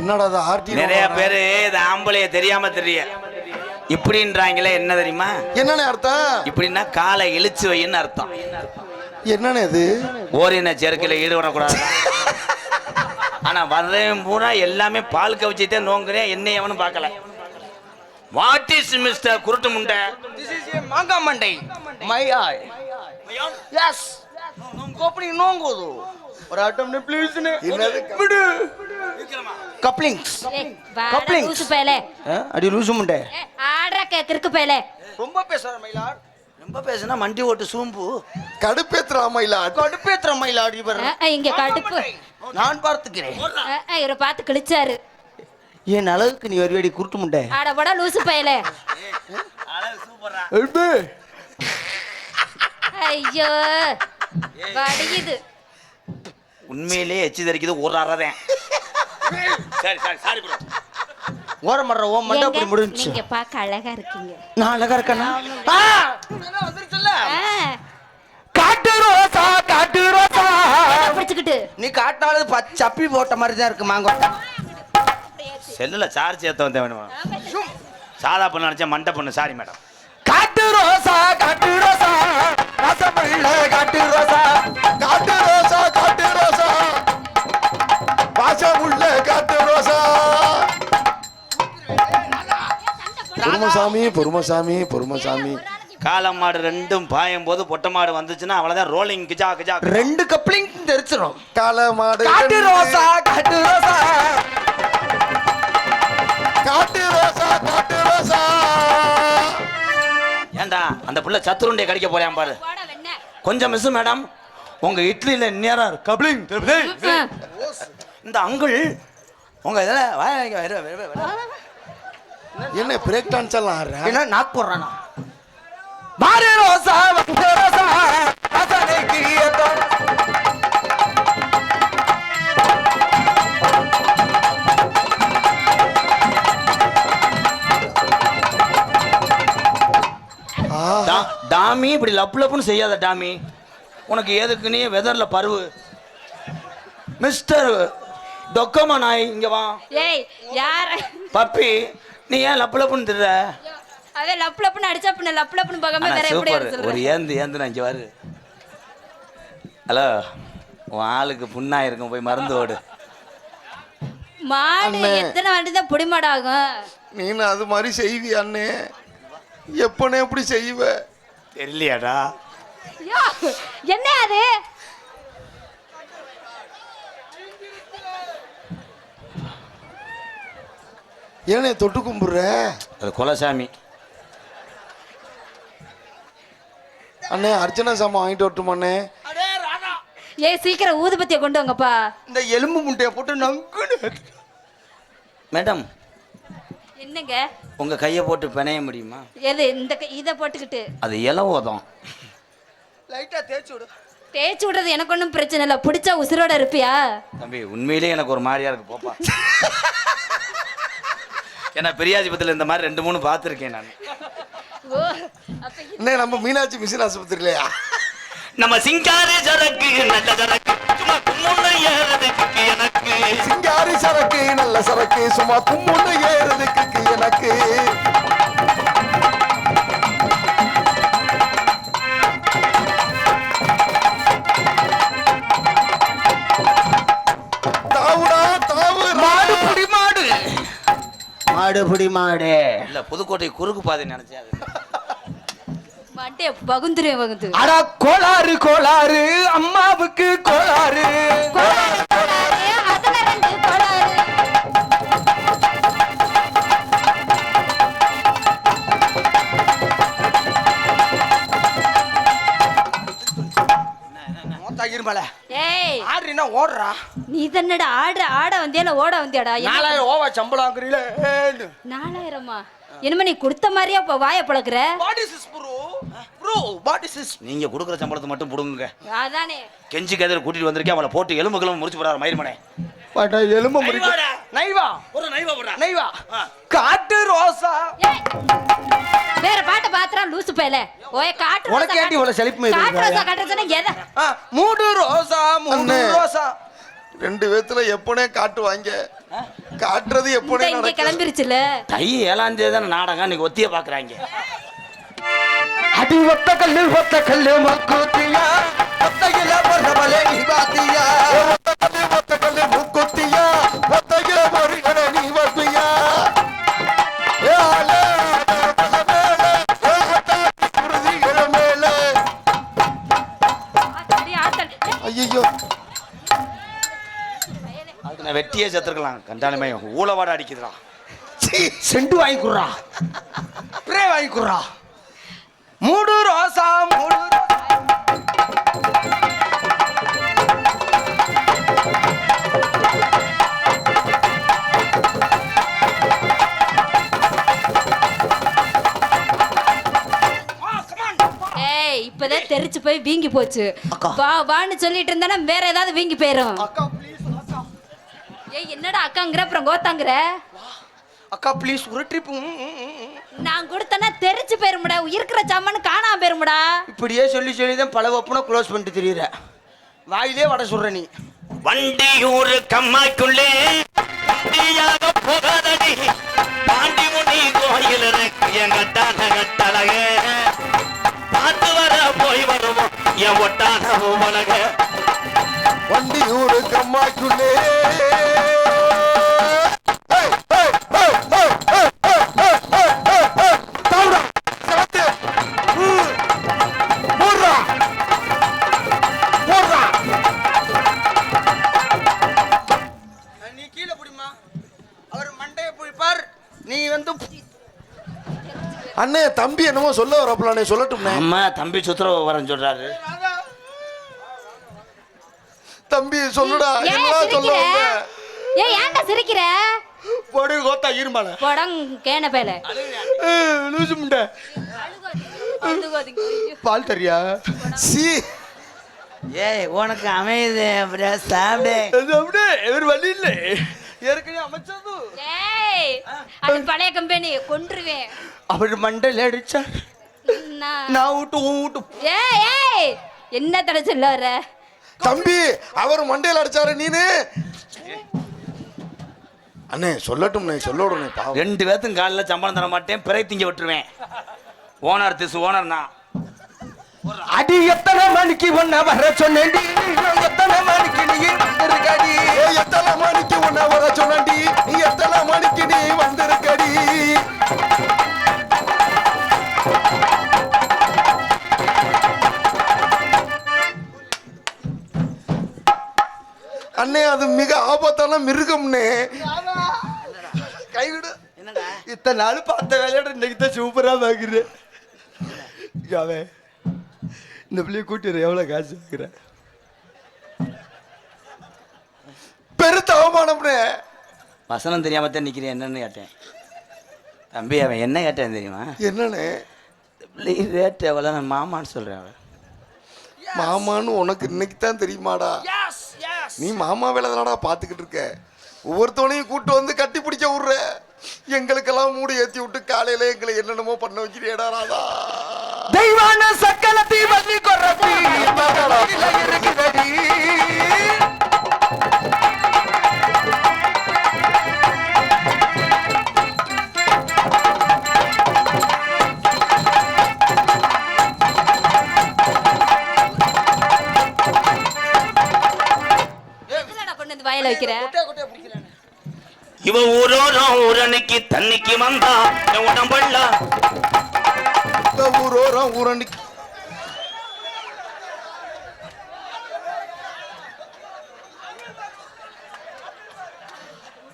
என்னடா அது ஆர்டி? நிறைய பேரு இது ஆம்பளைய தெரியாம தெரிய இப்படின்றாங்களே, என்ன தெரியுமா? என்னன்னு அர்த்தம்? இப்படின்னா காலை இழுச்சு வைன்னு அர்த்தம். என்னன்னு இது? ஓரின சேர்க்கையில ஈடுபடக்கூடாது. ஆனா வர்றேன் பூரா எல்லாமே பால் கவிச்சிட்டே நோங்குறேன், என்னை எவனும் பார்க்கல. வாட் இஸ் மிஸ்டர் குருட்டு முண்டை? திஸ் இஸ் ஏ மாங்கா மண்டை மை ஐ எஸ் கோப்பனி நோங்குது ஒரு அட்டம் ப்ளீஸ் னே விடு கப்ளிங்ஸ் கப்ளிங்ஸ் லூசு பயலே. அடி லூசு முண்டை ஆடுற கேக்குறக்கு பயலே. ரொம்ப பேசுற மயிலாட். ரொம்ப பேசுனா மண்டி ஓட்டு சூம்பு. கடுப்பேத்துறா மயிலாட். கடுப்பேத்துற மயிலாட். இவர் இங்க கடுப்பு நான் பார்த்துக்கிறேன். இவரை பார்த்து கிழிச்சாரு. என் அழகுக்கு நீ வருவேடி குருட்டு முண்டை. ஆட போடா லூசு பயலே. அழகு சூப்பரா. ஐயோ வடியுது. உண்மையிலேயே எச்சி தரிக்குது ஒரு அறதேன். சரி சரி சாரி ப்ரோ. ஓரமற ஓ மண்டை அப்படி முடிஞ்சு. நீங்க பார்க்க அழகா இருக்கீங்க. நான் அழகா இருக்கேனா? வந்துருச்சுல. காட்டு ரோசா காட்டு ரோசா. பிடிச்சிக்கிட்டு நீ காட்டானது சப்பி போட்ட மாதிரி தான் இருக்கு மாங்கோட்டை. செல்லுல சார்ஜ் ஏத்த வந்தேன் வேணுமா? சாதா பொண்ணு நினைச்சா மண்டை பொண்ணு. Sorry madam. காட்டு ரோசா காட்டு ரோசா ரசமல்ல காட்டு ரோசா காட்டு ரோசா காட்டு ரோசா பாசமுள்ள காட்டு ரோசா. பொறுமசாமி பொறுமசாமி பொறுமசாமி. காளை மாடு ரெண்டும் பாயும் போது பொட்டை மாடு வந்துச்சுன்னா அவ்வளவுதான் ரோலிங் கிஜா கிஜா. ரெண்டு கப்ளிங் தெரிச்சிரும். காளை மாடு காட்டு ரோசா காட்டு ரோசா காட்டு ரோசா காட்டு ரோசா. ஏண்டா அந்த புள்ள சத்துருண்டைய கடிக்க போறேன் பாரு. கொஞ்சம் மிஸ் மேடம், உங்க இட்லியில நேரம் கப்ளிங். இந்த அங்குள் உங்க என்ன பிரேக் டான்ஸ் எல்லாம் ஆடுற? என்ன நாக் போடுறானா? மாறு ரோசா வந்து ரோசா ரசனைக்கு ஏத்தோ. டாமி இப்படி லப்பு லப்புன்னு செய்யாத டாமி. உனக்கு எதுக்கு நீ வெதர்ல பருவு. மிஸ்டர் டொக்கமா நாய் இங்க வா. ஏய் யார பப்பி நீ ஏன் லப்பு லப்புன்னு திடுற? அதே லப் லப்னு அடிச்சா பின்ன லப் லப்னு பார்க்காம வேற எப்படி சூப்பர். ஒரு ஏந்து நான் இங்க வரு. ஹலோ, உன் ஆளுக்கு புண்ணா இருக்கும், போய் மருந்து ஓடு. மாடு எத்தனை வாட்டி தான் புடி மாடாகும்? நீனு அது மாதிரி செய்வியா அண்ணே? எப்பனே எப்படி செய்வ தெரியலையாடா? என்ன அது? ஏனே தொட்டு கும்பிடுற? அது குலசாமி. அண்ணே அர்ச்சனா சாமா வாங்கிட்டு வரட்டுமாண்ணே? ஏய் சீக்கிரம் ஊதுபத்தியை கொண்டு வாங்கப்பா. இந்த எலும்பு முட்டையை போட்டு நங்குன்னு. மேடம் என்னங்க உங்க கையை போட்டு பிணைய முடியுமா? எது இந்த இதை போட்டுக்கிட்டு? அது இலவோதம். லைட்டா தேய்ச்சி விடு. தேய்ச்சி விடுறது எனக்கு ஒன்றும் பிரச்சனை இல்லை. பிடிச்சா உசுரோட இருப்பியா? தம்பி உண்மையிலேயே எனக்கு ஒரு மாதிரியா இருக்கு, போப்பா. ஏன்னா பெரியாஜிபத்தில் இந்த மாதிரி 2 3 பார்த்துருக்கேன் நான். என்ன நம்ம மீனாட்சி மிஷின் ஆஸ்பத்திரிலையா? நம்ம சிங்காரி சரக்கு நல்ல சரக்கு சும்மா கும்முன்னு ஏறதுக்கு எனக்கு. சிங்காரி சரக்கு நல்ல சரக்கு சும்மா கும்முன்னு ஏறதுக்கு எனக்கு. தாவுடா தாவு. மாடு புடி மாடு. மாடு புடி மாடு. இல்ல புதுக்கோட்டை குறுக்கு பாதை நினைச்சேன். மாட்டே பகுந்துரு பகுந்து. அட கோளாறு கோளாறு அம்மாவுக்கு கோளாறு. அதுல 2 கோளாறு. ஏய் ஆடுறீனா ஓடுறா. நீ தன்னடா ஆட வந்தியா ஓட வந்தியாடா? 4000 ஓவா சம்பளம் ஆக்குறீல. 4000மா? என்னமா நீ கொடுத்த மாதிரியா இப்ப வாய பழக்குற? What is this bro? Bro what is this? நீங்க கொடுக்குற சம்பளத்தை மட்டும் புடுங்குங்க. அதானே கெஞ்சி கதிர கூட்டிட்டு வந்திருக்கேன். அவளை போட்டு எலும்பு கிளம்பு முறிச்சு போறாரு மயிர்மனே. பட்ட எலும்பு முறிக்க. நைவா ஒரு நைவா போடுறா. நைவா காட்டு ரோசா. வேற பாட்ட பாத்ரா லூசு பேல. ஓய் காட்டு ரோசா. உனக்கு ஏண்டி இவ்வளவு செலிப்பு மேது? காட்டு ரோசா காட்டுறதுனா எத? மூடு ரோசா மூடு ரோசா. 2 பேத்துல எப்பனே காட்டுவாங்க. காட்டுறது எப்படி இங்க கிளம்பிருச்சுல. தை 7ஆம் தேதி தானே நாடகம், இன்னைக்கு ஒத்திய பாக்குறாங்க. அடி ஒத்த கல்லு மக்குத்தியா ஒத்தையில பொறமலே நீ பாத்தியா ஒத்த கல்லு முக்குத்தியா ஒத்தையில பொறமலே நீ பாத்தியா ஐயோ அதுக்கு நான் வெட்டியே செத்துருக்கலாம். கண்டாலுமே ஊழவாட அடிக்குதுடா. Cent வாங்கிக்குறா, spray வாங்கிக்குறா. மூடு ரோசா மூடு. ஏய், இப்பதான் தெரிச்சு போய் வீங்கி போச்சு. அக்கா. வா வான்னு சொல்லிட்டு இருந்தா வேற ஏதாவது வீங்கி போயிரும். அக்கா ப்ளீஸ் அக்கா. ஏய், என்னடா அக்காங்கிற அப்புறம் கோத்தாங்கிற? அக்கா ப்ளீஸ் ஒரு ட்ரிப். நான் கொடுத்தனா தெரிச்சு போயிருமுடா, இருக்கிற சாமானு காணாம போயிருமுடா. இப்படியே சொல்லி சொல்லி தான் பல ஒப்பனை க்ளோஸ் பண்ணிட்டு தெரியுற. வாயிலே வட சொல்ற நீ. வண்டியூர் கம்மாய்க்குள்ளே வண்டியாக போகாதடி, பாண்டி முனி கோயில் எங்கட்டான கட்டழக பார்த்து வர போய் வருவோம் என் ஒட்டான உலக. வண்டியூரு கம்மாய்க்குள்ளே நீ கீழே புடிமா, அவர் மண்டைய புடிப்பார். நீ வந்து அண்ணே தம்பி என்னமோ சொல்ல வரப்பலானே, சொல்லட்டும்னே. அம்மா தம்பி சுத்துறவு வரேன்னு சொல்றாரு. தம்பி சொல்லுடா, ஏன் என்ன சொல்ல சிரிக்கிற? வந்த? ஏய், ஏன்டா சிரிக்கிற? பொடி கோத்தா இருமால போடங் கேன பேல. லூசு முண்டை. அழுகாதீங்க. ஐயோ. பால் தரியா? சீ ஏய் உனக்கு அமையுது அப்படியே சாப்பிடு. அது அப்படியே ஒரு வழி இல்லை, ஏற்கனவே அமைச்சது. ஏய், அது பழைய கம்பெனி, கொன்றுவேன். அவர் மண்டையில் அடிச்சார். நான் விட்டு விட்டு. ஏய் ஏய், என்ன தடை சொல்ல வர? தம்பி அவர் மண்டையில அடிச்சாரு நீனு. அண்ணே சொல்லட்டும்னே, சொல்ல விடுனே பாவம். 2 பேத்துக்கும் காலைல சம்பளம் தர மாட்டேன், பிறகு திங்க விட்டுருவேன். ஓனர் திசு ஓனர் நான். அடி எத்தனை மணிக்கு ஒன்ன வர சொன்னேன்டி, எத்தனை மணிக்கு நீ வந்திருக்கடி, எத்தனை மணிக்கு உன்னை வர சொன்னடி, நீ எத்தனை மணிக்கு நீ வந்திருக்கடி. அண்ணே அது மிக ஆபத்தான மிருகம்னே. கைவிடு. இத்தனை நாள் பார்த்த வேலையோட இன்னைக்கு தான் சூப்பரா பாக்குறேன். அவன் இந்த பிள்ளைய கூட்டிடுற எவ்வளவு காசு வாங்குற? பெருத்த அவமானம்னே. வசனம் தெரியாம தான் நிக்கிறேன். என்னன்னு கேட்டேன். தம்பி அவன் என்ன கேட்டேன் தெரியுமா? என்னண்ணே? ரேட் எவ்வளோ? நான் மாமான்னு சொல்றேன். அவன் மாமான்னு உனக்கு இன்னைக்கு தான் தெரியுமாடா? நீ மாமா வேலை தானடா பாத்துக்கிட்டு இருக்க. ஒவ்வொருத்தவனையும் கூட்டு வந்து கட்டி பிடிக்க விடுற. எங்களுக்கெல்லாம் மூடி ஏத்தி விட்டு காலையில எங்களை என்னென்னமோ பண்ண வைக்கிறியடா ராதா. தெய்வான சக்கலத்தி வள்ளி கொரத்தி இருக்குதடி. என்னடா கொண்டு வந்து வயல வைக்கிற? இவன் ஊரோரம் ஊரணிக்கு தண்ணிக்கு வந்தா என் உடம்பல்ல ஊரோரம் ஊரணி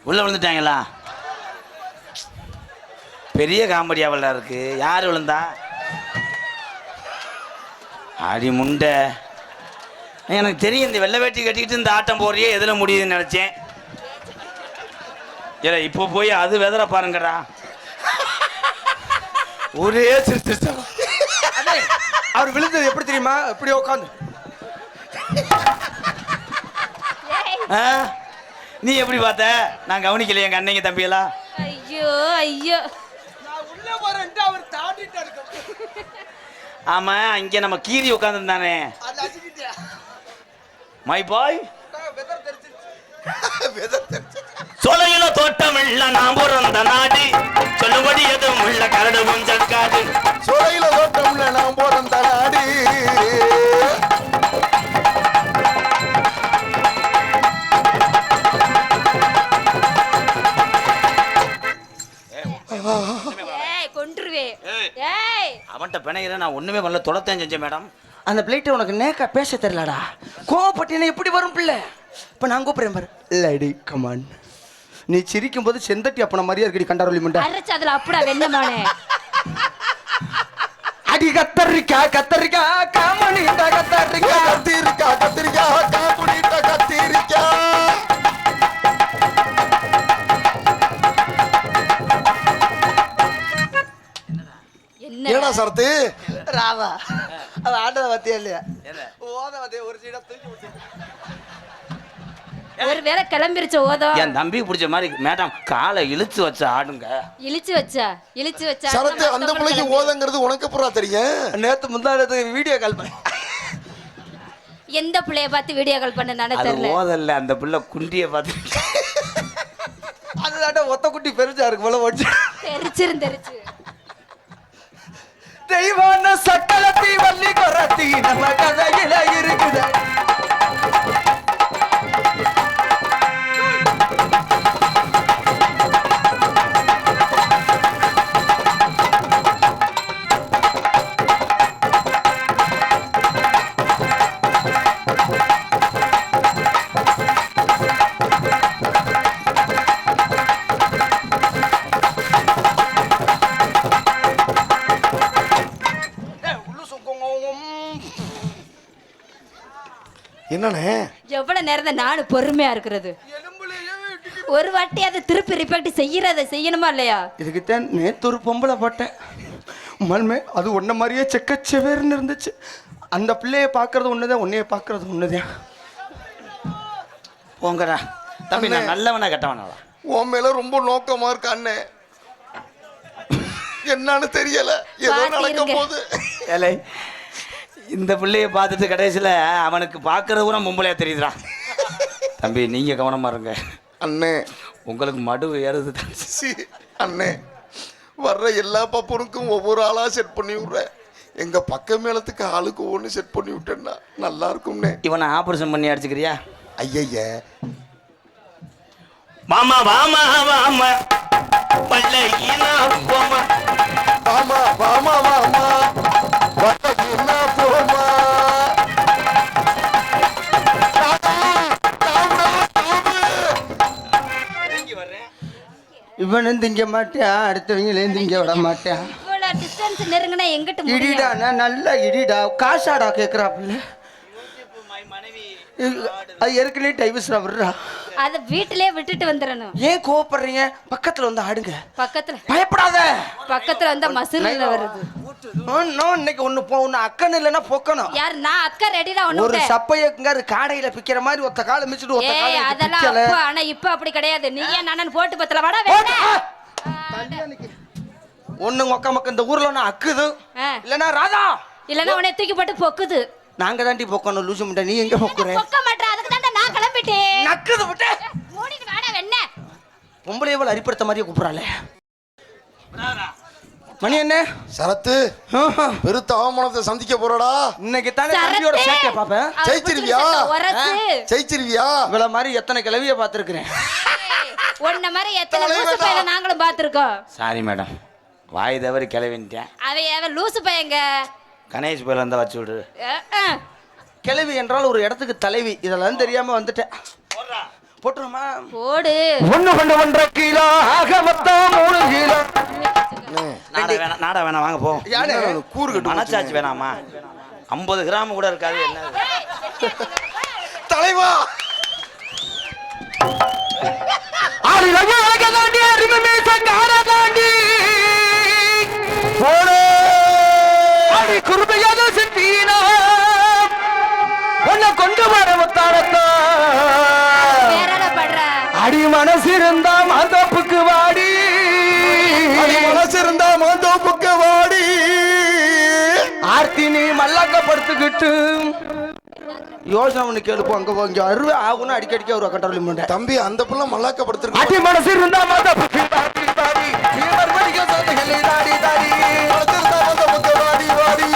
உள்ள விழுந்துட்டாங்களா? பெரிய காமெடியாவல்ல இருக்கு. யார் விழுந்தா? அடி முண்டை. எனக்கு தெரியும் இந்த வெள்ளை வேட்டி கட்டிக்கிட்டு இந்த ஆட்டம் போறியே எதுல முடியுதுன்னு நினைச்சேன். இல்ல இப்போ போய் அது வெதற பாருங்கடா. ஒரே சிரிச்சு. அவர் விழுந்தது எப்படி தெரியுமா? இப்படி உட்காந்து. நீ எப்படி பார்த்த? நான் கவனிக்கல எங்க அன்னைங்க தம்பியெல்லாம். ஐயோ ஐயோ. ஆமா இங்க நம்ம கீரி உட்காந்துருந்தானே மை பாய். சோலையில தோட்டம் இல்ல நான் பிறந்த நாடு சொல்லுபடி எதுவும் உள்ள கரடு கொஞ்சக்காடு சோலையில தோட்டம்ல நான் போறேன் நாடு ஏய் கொன்றுவே ஏய் அவன்கிட்ட பிணைகிறேன் நான் ஒண்ணுமே பண்ணல தொடத்தான் செஞ்சேன் மேடம். அந்த பிளேட்டை உனக்கு நேக்கா பேச தெரியலடா. கோவப்பட்டினா எப்படி வரும் பிள்ளை? இப்போ நான் கூப்பிடுறேன் பாரு. Lady come on. நீ சிரிக்கும் போது செந்தட்டி அப்பன மாதிரியா இருக்கடி கண்டாரோலி முண்டா. அரைச்சு அதுல அப்படியே வெண்ணமானே. அடி கத்தரிக்கா கத்தரிக்கா காமணிட்டா கத்தரிக்கா கத்திரிக்கா கத்திரிக்கா காப்புனிட்ட கத்திரிக்கா ஏடா சரத்து ராவா அவ ஆண்டத பத்தியா இல்லையா? ஓத பத்தியா ஒரு சீடா தூக்கி விட்டு. ஒரு வேளை கிளம்பிருச்ச ஓதோ. என் தம்பி பிடிச்ச மாதிரி மேடம் காலை இழுத்து வச்ச ஆடுங்க. இழுச்சு வச்சா சரத்து அந்த பிள்ளைக்கு ஓதங்கிறது உனக்கு புறா தெரியும். நேத்து முந்தானது வீடியோ கால் பண்ண. எந்த பிள்ளைய பார்த்து வீடியோ கால் பண்ண நானே அது தெரியல. ஓதல்ல அந்த பிள்ளை குண்டிய பார்த்து அதுதாட்ட ஒத்த குட்டி பெருசா இருக்கு போல ஓடி. தெரிச்சு தெய்வான சக்கலத்தி வள்ளி கொரத்தி நம்ம கதையில இருக்குது. என்னண்ணே எவ்வளவு நேரம் தான் நானும் பொறுமையா இருக்கிறது? ஒரு வாட்டி அதை திருப்பி ரிப்பீட் செய்யணுமா இல்லையா? இதுக்குத்தான் நேத்து ஒரு பொம்பளை போட்டேன். மண்மே அது ஒன்ன மாதிரியே செக்கச்செவேர்னு இருந்துச்சு. அந்த பிள்ளைய பாக்குறது ஒண்ணுதான், உன்னைய பாக்குறது ஒண்ணுதான். போங்கடா தம்பி, நான் நல்லவனா கெட்டவனாடா? உன் மேல ரொம்ப நோக்கமா இருக்க அண்ணே. என்னன்னு தெரியல, ஏதோ நடக்க போகுது. ஏலே, இந்த பிள்ளைய பார்த்துட்டு கடைசியில் அவனுக்கு பார்க்கறது கூட மும்பளையா தெரியுதுடா. தம்பி நீங்க கவனமா இருங்க அண்ணே. உங்களுக்கு மடு ஏறுது. சி அண்ணே, வர்ற எல்லா பப்பனுக்கும் ஒவ்வொரு ஆளா செட் பண்ணி விடுறேன். எங்க பக்க மேளத்துக்கு ஆளுக்கு ஒன்று செட் பண்ணி விட்டேன்னா நல்லா இருக்கும்னே. இவனை ஆபரேஷன் பண்ணி அடிச்சுக்கிறியா? ஐய மாமா வாமா வாமா பல்லையினா போமா வாமா வாமா வாமா வட்டகினா போமா. இவனும் திங்க மாட்டியா, அடுத்தவங்களையும் திங்க விட மாட்டியா. இவ்வளவு டிஸ்டன்ஸ் நெருங்கினா எங்கிட்ட முடியும்? இடிடா, நான் நல்லா இடிடா. காசாடா கேட்குறாப்புல. அது ஏற்கனவே டைவர்ஸ்டா விடுறா. அதை வீட்டிலேயே விட்டுட்டு வந்துடணும். ஏன் கோவப்படுறீங்க? பக்கத்துல வந்து ஆடுங்க. பயப்படாத. பக்கத்துல வந்தா மசுல வருது. இன்னைக்கு ஒண்ணு போகணும். அக்கன் இல்லைன்னா பொக்கணும். யார்? நான் அக்கா ரெடிடா. ஒரு சப்பையங்க காடையில பிக்கிற மாதிரி ஒத்த காலை மிச்சிட்டு ஒத்த காலை அதெல்லாம் அப்ப. ஆனா இப்ப அப்படி கிடையாது. நீ ஏன் நானன் போட்டு பத்தல வாடா வேணா. ஒண்ணுங்க ஒக்க மக்க இந்த ஊர்ல நான் அக்குது. இல்லனா ராதா, இல்லனா உன்னை தூக்கி போட்டு பொக்குது. நாங்க தாண்டி பொக்கணும். லூசு முட்டை, நீ எங்க பொக்குற? பொக்க மாட்டற. அதுக்கு தான் நான் கிளம்பிட்டேன். நக்குது விட்டு மூடிட்டு வாடா வெண்ணே. பொம்பளையவள் அரிப்படுத்த மாதிரியே கூப்பிடறாளே. மணி என்ன சரத்து பெருத்த அவமானத்தை சந்திக்க போறடா. இன்னைக்கு தானே தம்பியோட சேட்டை பாப்பேன். ஜெயிச்சிருவியா? ஜெயிச்சிருவியா? இவள மாதிரி எத்தனை கிளவிய பாத்துருக்கேன். ஒன்ன மாதிரி எத்தனை லூசு பையல நாங்களும் பாத்துருக்கோம். சாரி மேடம், வாய் தவறி கிளவின்ட்டேன். அவன் லூசு பையங்க. கணேஷ் பையில இருந்தா வச்சு விடு. கிளவி என்றால் ஒரு இடத்துக்கு தலைவி. இதெல்லாம் தெரியாம வந்துட்டேன். போட்டுருமா? போடு. 1.5 கிலோ ஆக மொத்தம் 3 கிலோ. நாடா வேணாம், வாங்க போ. கூறு கட்டு மனச்சாச்சு வேணாமா? 50 கிராம் கூட இருக்காது. என்ன தலைவா? குருமையான சித்தினா உன்னை கொண்டு வர முத்தாரத்தா. அடி மனசு இருந்தா மாந்தோப்புக்கு வாடி. மனசு இருந்தா மாந்தோப்புக்கு வாடி. ஆர்த்தி நீ மல்லாக்கப்படுத்துக்கிட்டு யோசனை பண்ணி கேளுப்போ அங்க போ இங்க அருவே ஆகும்னு அடிக்கடிக்க ஒரு கண்ட்ரோல் பண்ணேன். தம்பி அந்த புள்ள மல்லாக்க படுத்துருக்கு. அடி மனசு இருந்தா மாதா புத்தி பாடி பாடி நீ மறுபடிக்கு சொல்லுங்களே தாடி தாடி படுத்துறதா வந்த முக்க வாடி வாடி.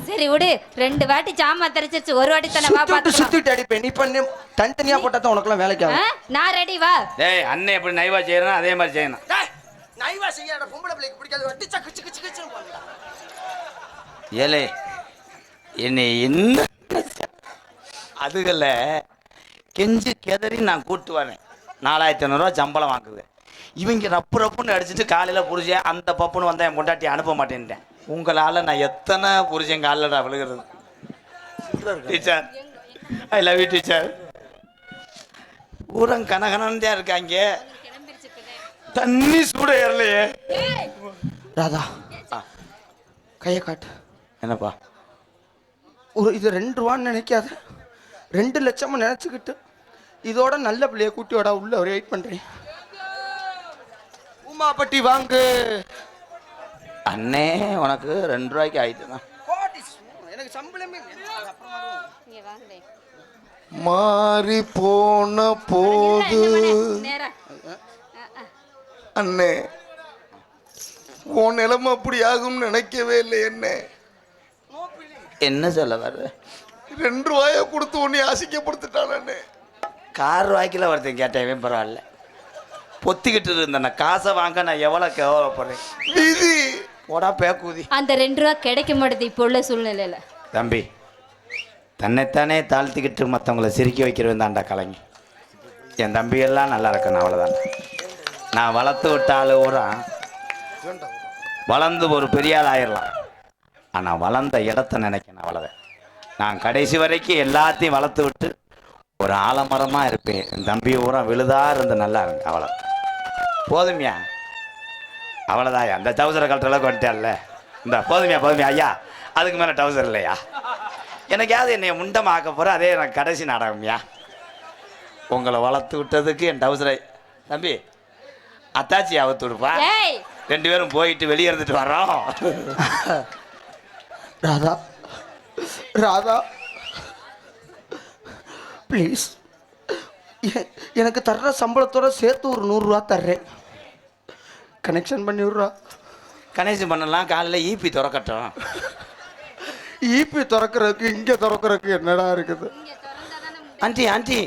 சரி விடு, 2 வாட்டி ஜாமான் தரிச்சிருச்சு, ஒரு வாட்டி தானே வா பாத்து. சுத்திட்டு அடிப்பேன். நீ பண்ணி தனித்தனியா போட்டா தான் உனக்குலாம் வேலைக்கு ஆகும். நான் ரெடி வா. டேய் அண்ணன் எப்படி நைவா செய்யறனா அதே மாதிரி செய்யணும். டேய் நைவா செய்யற பொம்பளை பிள்ளைக்கு பிடிக்காது. வட்டி சக்கு சக்கு சக்கு பண்ணடா. ஏலே என்னை என்ன அதுகல்ல கெஞ்சி கெதறி நான் கூட்டு வரேன். 4500 சம்பளம் வாங்குவேன். இவங்க ரப்பு ரப்புன்னு அடிச்சுட்டு காலையில் புரிஞ்சேன் அந்த பப்புன்னு வந்தால் என் பொண்டாட்டி அனுப்ப மாட்டேன்ட்டேன். உங்களால் நான் எத்தனை புரிஞ்சேன் காலில் விழுகிறது. Teacher I love you teacher. ஊரம் கனகனன்னு தான் இருக்காங்க. தண்ணி சூட ஏறலையே. ராதா கையை காட்டு. என்னப்பா ஒரு இது 2 ரூபான்னு நினைக்காத, 2 லட்சமா நினைச்சுக்கிட்டு இதோட நல்ல பிள்ளைய கூட்டி வாடா உள்ள ஒரு வெயிட் பண்றேன். உமாப்பட்டி வாங்கு. அண்ணே உனக்கு 2 ரூபாய்க்கு ஆயிடுச்சுண்ணா. எனக்கு சம்பளமே மாறி போன போது அண்ணே உன் நிலைமை அப்படி ஆகும்னு நினைக்கவே இல்லை. என்ன சொல்ல வர்ற? 2 ரூபாய கொடுத்து உன்னை அசிங்கப்படுத்திட்டான் அண்ணே. கார் வாய்க்கில் ஒருத்தன் கேட்டேன் பரவாயில்ல. பொத்திக்கிட்டு இருந்தேன் காசை வாங்க நான் எவ்வளோ கேவலப்படுறேன். விதி போடா பேக்கூதி. அந்த 2 ரூபா கிடைக்க மாட்டேது இப்போ உள்ள சூழ்நிலையில. தம்பி தன்னைத்தானே தாழ்த்திக்கிட்டு மற்றவங்கள சிரிக்க வைக்கிறவன் தான்டா கலைஞர். என் தம்பியெல்லாம் நல்லா இருக்கணும் அவ்வளோதான். நான் வளர்த்து விட்ட ஆள் ஊரா வளர்ந்து ஒரு பெரிய ஆள் ஆயிடலாம். ஆனால் வளர்ந்த இடத்த நினைக்கணும் அவ்வளோதான். நான் கடைசி வரைக்கும் எல்லாத்தையும் வளர்த்து விட்டு ஒரு ஆலமரமாக இருப்பேன். என் தம்பி ஊரா விழுதா இருந்து நல்லா இருக்கு அவ்வளோ போதுமையா. அவ்வளோதான். அந்த டவுசரை கழட்ட அளவுக்கு வந்துட்டேன்ல. இந்த போதுமையா போதுமையா ஐயா. அதுக்கு மேலே டவுசர் இல்லையா? எனக்காவது என்னை முண்டமாக ஆக்க போகிற அதே எனக்கு கடைசி நாடகம்யா. உங்களை வளர்த்து விட்டதுக்கு என் டவுசரை தம்பி அத்தாச்சி அவுத்து விடுப்பா. 2 பேரும் போயிட்டு வெளியே இருந்துட்டு வர்றோம். ராதா ராதா ப்ளீஸ் எனக்கு தர்ற சம்பளத்தோட சேர்த்து ஒரு 100 ரூபா தர்றேன். கனெக்ஷன் பண்ணி விட்றா. கனெக்ஷன் பண்ணலாம். காலையில் ஈபி திறக்கட்டும். ஈபி திறக்கிறதுக்கு இங்கே திறக்கிறதுக்கு என்னடா இருக்குது? ஆண்டி ஆண்டி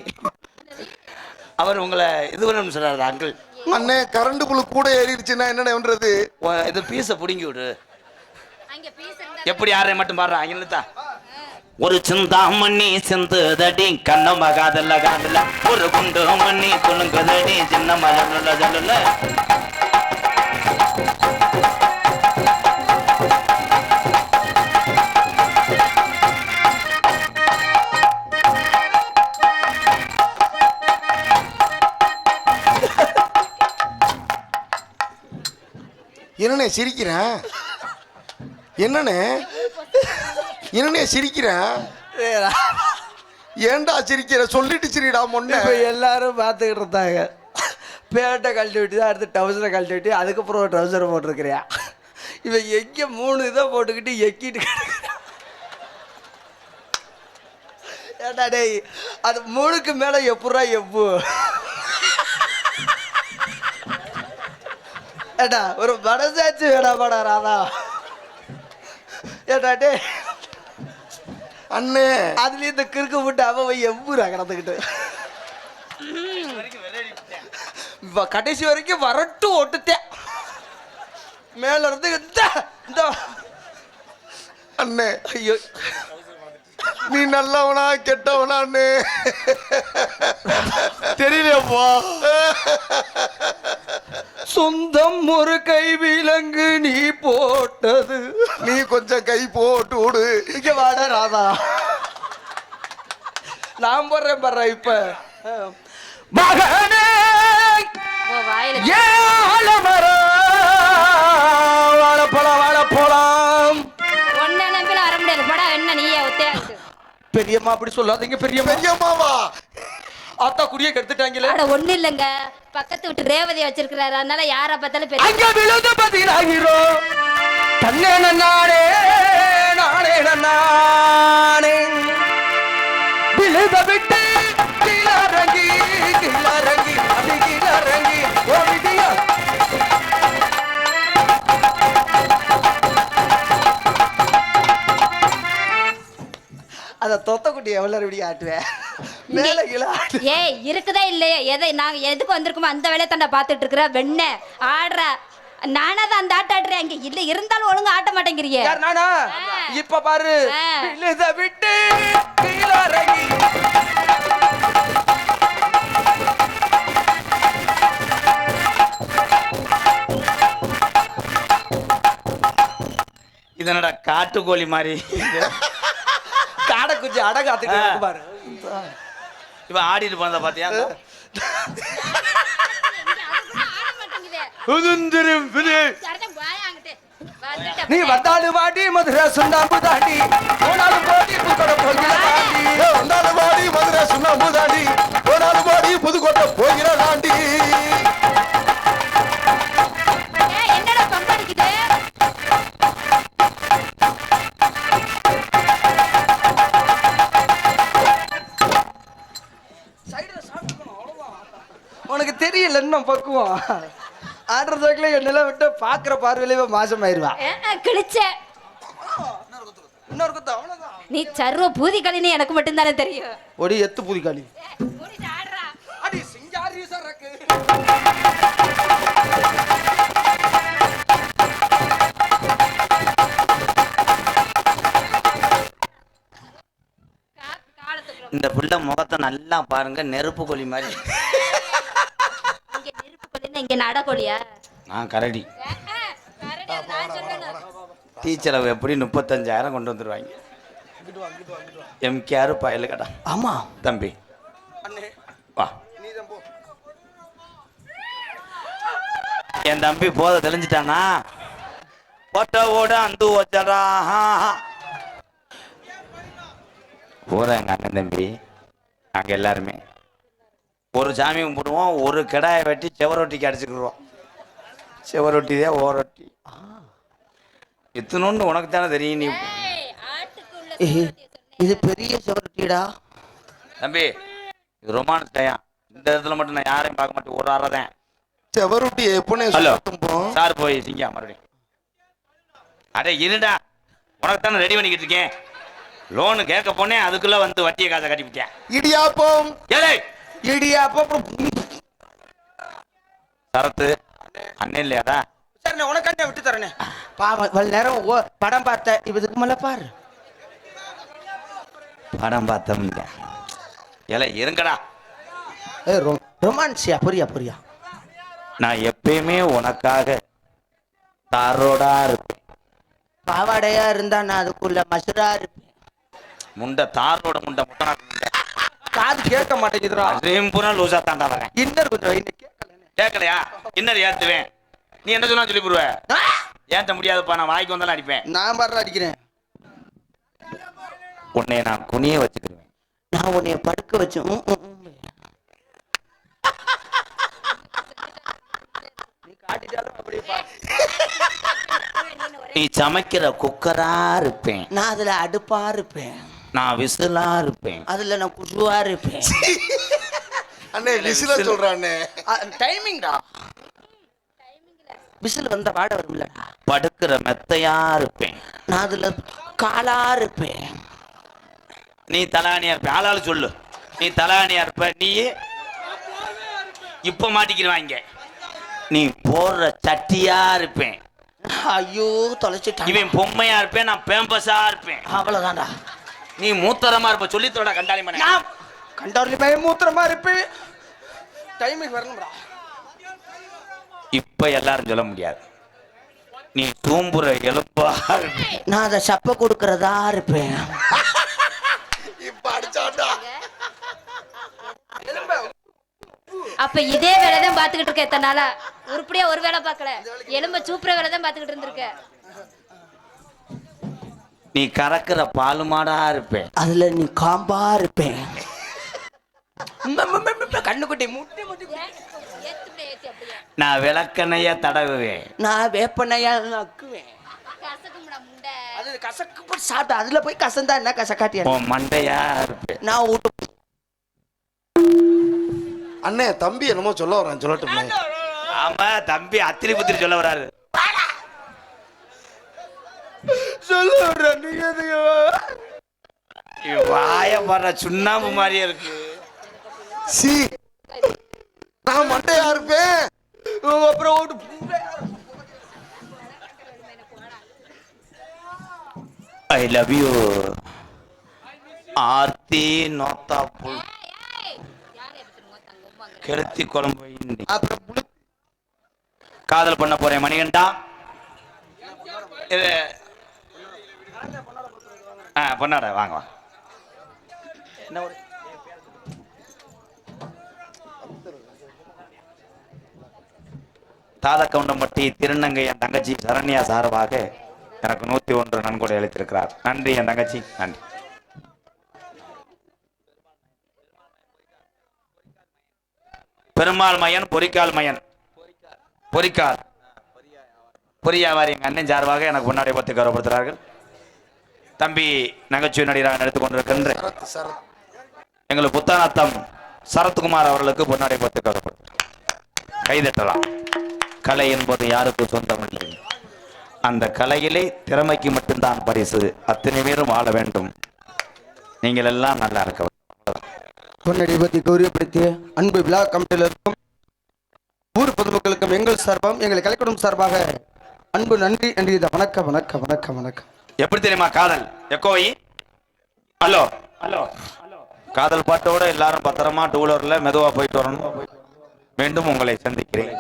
அவர் உங்களை இது பண்ணணும்னு சொல்கிறாரு அங்கிள். அண்ணே கரண்ட் புல்லு கூட ஏறிடுச்சுன்னா என்ன பண்றது? இது பீஸை பிடுங்கி விடு. எப்படி யாரை மட்டும் பாடுறா அங்கிலத்தா. ஒரு சிந்தாமண்ணி சிந்துதடி கண்ண மகாதல்ல காதல ஒரு குண்டு மண்ணி குலுங்குதடி சின்ன மலர்ல ஜல்லுல. என்னண்ணே சிரிக்கிறேன்? என்னண்ணே சிரிக்கிறேன்? ஏன்டா சிரிக்கிற? சொல்லிட்டு சிரிடா முன்ன. இப்போ எல்லாரும் பார்த்துக்கிட்டு இருந்தாங்க. பேட்டை கழட்டி விட்டு தான் அடுத்து டவுசரை கழட்டி விட்டு அதுக்கப்புறம் ஒரு ட்ரௌசரை போட்டிருக்கிறியா. இவன் எங்கே 3 இதை போட்டுக்கிட்டு எக்கிட்டு ஏடா டேய் அது 3க்கு மேலே எப்படா எப்பு ஏடா ஒரு மனசாச்சு வேடாமாடா ராதா. ஏடா டே அண்ணே அதுலேயும் இந்த கிறுக்கு விட்டு அவன் எவ்வூரா கிடந்துக்கிட்டு கடைசி வரைக்கும் வரட்டு ஓட்டுத்தேன் மேல இருந்து இந்த அண்ணே. ஐயோ நீ நல்லவனா கெட்டவனா அண்ணே தெரியலையப்பா. சொந்தம் ஒரு கை விலங்கு நீ போட்டது. நீ கொஞ்சம் கை போட்டு விடு. இங்க வாடா ராதா. நான் போடுறேன் பாரு இப்ப. மகனே வாழைப்பழம் வாழைப்பழம் பெரியம்மா அப்படி சொல்லாதீங்க பெரியம்மா. பெரியம்மாவா? ஆத்தா குடியே கெடுத்துட்டாங்களே. அட ஒண்ணு இல்லைங்க, பக்கத்து வீட்டு ரேவதி வச்சிருக்கிறாரு, அதனால யார பார்த்தாலும் பெரிய அங்க விழுந்து பாத்தீங்களா ஹீரோ தன்னே நானே நானே நானே விழுத விட்டு கீழறங்கி கீழறங்கி அப்படி கீழறங்கி ஓடியா. அத தொத்த குட்டி எவ்வளவு இப்படி ஆட்டுவேன் மேல கீழ ஆட்டு. ஏய் இருக்குதா இல்லையா, எதை நாங்க எதுக்கு வந்திருக்கோமோ அந்த வேலையை தாண்டா பார்த்துட்டு இருக்கிற வெண்ண ஆடுற. நானா தான் அந்த ஆட்ட ஆடுறேன், இங்க இல்ல இருந்தாலும் ஒழுங்கா ஆட்ட மாட்டேங்கிறீங்க. யார் நானா? இப்ப பாரு விழுத விட்டு கீழ இறங்கி. இதனடா காட்டுக்கோழி மாதிரி காடை குச்சி அடை காத்துட்டு பாரு. இவன் ஆடிட்டு போனத பாத்தியா? நீ வந்தாலும் வாடி மதுரை சுண்ணாம்பு தாண்டி போனாலும் போடி புதுக்கோட்டை போகிறாண்டி. வந்தாலும் வாடி மதுரை சுண்ணாம்பு தாண்டி போனாலும் வாடி புதுக்கோட்டை போகிறாண்டி. என்னடா பம்படிக்குது? உனக்கு தெரியல இன்னும் பக்குவம். ஆடுறதுக்குள்ள என்னெல்லாம் விட்டு பாக்குற பார்வையிலே மாசமாயிருவா. கிழிச்ச இன்னொரு குத்து அவ்வளவுதான். நீ சர்வ பூதி கலின்னு எனக்கு மட்டும் தானே தெரியும். ஒடி எத்து புதிக்காளி ஆடுறா. அடி சிங்காரி சரக்கு. இந்த புள்ள முகத்தை நல்லா பாருங்க, நெருப்பு கோழி மாதிரி. இங்க நெருப்பு கோழின்னா இங்க நடக்கோழியா? நான் கரடி. டீ செலவு எப்படி 35,000 கொண்டு வந்துருவாங்க. எம்கேஆர் பயலு கடா. ஆமா தம்பி அண்ணே வா. நீதான் போ. என் தம்பி போத தெளிஞ்சிட்டானா? போட்ட ஓட அந்த ஓச்சடா போற எங்க அண்ணன் தம்பி. நாங்க எல்லாருமே ஒரு சாமி கும்பிடுவோம், ஒரு கிடாயை வெட்டி செவரொட்டிக்கு அடிச்சுக்கிடுவோம். செவரொட்டி தான் ஓரொட்டி. எத்தனொன்னு உனக்கு தானே தெரியும். நீ இது பெரிய சவரட்டிடா தம்பி, இது ரொமான்ஸ் டயம். இந்த இடத்துல மட்டும் நான் யாரையும் பார்க்க மாட்டேன், ஒரு ஆறதான். செவருட்டி எப்பனே ஹலோ சொல்லும்போம். சார் போய் சிங்கா மறுபடியும். அடே இருடா, உனக்கு தானே ரெடி பண்ணிக்கிட்டு இருக்கேன். லோனு கேட்க போனேன், அதுக்குள்ள வந்து வட்டியை காசை கட்டிவிட்டேன். இடியாப்பம் ஏலே இடியாப்பம் சரத்து அண்ணன் இல்லையாடா? சரி உனக்கு அண்ணே விட்டு தரேனே. பாவம் நேரம் படம் பார்த்த இதுக்கு மேல பாரு. படம் பார்த்தோம். ஏலே இருங்கடா. ரொமான்ஸியா புரியா புரியா. நான் எப்பயுமே உனக்காக தாரோடா இருப்பேன். பாவாடையா இருந்தா நான் அதுக்குள்ள மசுரா இருப்பேன். முண்டை தாரோட முண்டை முட்டை காது கேட்க மாட்டேங்குதுடா. பூரா லூசா தாண்டா வரேன். இன்னர் கொஞ்சம் கேட்கலையா? இன்னர் ஏத்துவேன். நீ என்ன சொன்னா சொல்லி போடுவ? ஏத்த முடியாதுப்பா, நான் வாய்க்கு வந்தாலும் அடிப்பேன். நான் பாடுற அடிக்கிறேன். உன்னைய நான் குனிய வச்சுக்கிறேன். நான் உன்னைய படுக்க வச்சு நீ சமைக்கிற குக்கரா இருப்பேன். நான் அதுல அடுப்பா இருப்பேன். நான் விசிலா இருப்பேன். அதுல நான் குசுவா இருப்பேன். அண்ணே விசில சொல்றானே. டைமிங்டா. விசில் வந்த பாட வரும்லடா. படுக்கிற மெத்தையா இருப்பேன். நான் அதுல காலா இருப்பேன். நீ தலானியா இருப்ப. ஆளாளு சொல்லு. நீ தலானியா இருப்ப. நீ இப்ப மாட்டிக்கிடுவாங்க. நீ போடுற சட்டியா இருப்பேன். ஐயோ தொலைச்சிட்டான். இவன் பொம்மையா இருப்பேன், நான் பேம்பஸா இருப்பேன். அவ்வளவுதான்டா. நீ மூத்தரமா இருப்ப. சொல்லித்தோட கண்டாளி மணி. நான் கண்டவர்லி பய மூத்திரமா இருப்பேன். டைமிங் வரணும்டா. இப்ப எல்லாரும் சொல்ல முடியாது. நீ தூம்புற எலும்பா இருப்பேன். நான் அதை சப்ப கொடுக்கறதா இருப்பேன். இப்ப அடிச்சாண்டா. அப்ப இதே வேலைதான் பாத்துக்கிட்டு இருக்க எத்தனை நாளா. உருப்படியா ஒரு வேலை பார்க்கல, எலும்ப சூப்பர வேலை தான் பாத்துக்கிட்டு இருந்திருக்க. நீ கறக்குற பால் மாடா இருப்பேன். அதுல நீ காம்பா இருப்பேன். கண்ணுக்குட்டி முட்டி முட்டி. நான் விளக்கெண்ணைய தடவுவேன். நான் வேப்பனையா நக்குவேன். அது கசக்கு போய் சாப்பிட்டு அதுல போய் கசந்தா என்ன கசக்காட்டியா? உன் மண்டையா இருப்பேன். நான் வீட்டு அண்ணே தம்பி என்னமோ சொல்ல வரான், சொல்லட்டுமே. ஆமா தம்பி அத்திரி புத்திரி சொல்ல வராரு. வாய பாடுற சுண்ணாம்பு மாதிரியே இருக்கு. சி நான் மண்டையா இருப்பேன். அப்புறம் ஐ லவ் யூ ஆர்த்தி நோத்தா புல் கெளுத்தி குழம்பு. காதல் பண்ண போறேன் மணிகண்டா. இது பொண்ணாட வாங்க வாங்க. என்ன ஒரு தாதக்கவுண்டம்பட்டி திருநங்கை என் தங்கச்சி சரண்யா சார்பாக எனக்கு 101 நன்கொடை அளித்திருக்கிறார். நன்றி என் தங்கச்சி, நன்றி. பெருமாள் மயன் பொறிக்கால் மயன் பொறிக்கால் பொரியாவாரி எங்க அண்ணன் சார்பாக எனக்கு முன்னாடி பத்து கௌரவப்படுத்துகிறார்கள். தம்பி நகைச்சுவை நடிகராக நடித்துக் கொண்டிருக்கின்ற எங்களுக்கு புத்தானத்தம் சரத்குமார் அவர்களுக்கு பொன்னாடை பத்து கௌரவப்படுத்துகிறார். கைதட்டலாம். கலை என்பது யாருக்கு சொந்தம் இல்லை. அந்த கலையிலே திறமைக்கு மட்டும்தான் பரிசு. அத்தனை பேரும் வாழ வேண்டும். நீங்கள் எல்லாம் நல்லா இருக்க வேண்டும். பொன்னடி பற்றி கௌரவப்படுத்திய அன்பு விழா கமிட்டியில் இருக்கும் ஊர் பொதுமக்களுக்கும் எங்கள் சார்பாகவும் எங்களை கலைக்குடும் சார்பாக அன்பு நன்றி நன்றி. வணக்கம் வணக்கம் வணக்கம் வணக்கம். எப்படி தெரியுமா காதல் எக்கோயி? ஹலோ ஹலோ காதல் பாட்டோட எல்லாரும் பத்திரமா டூ வீலர்ல மெதுவா போயிட்டு வரணும். மீண்டும் உங்களை சந்திக்கிறேன்.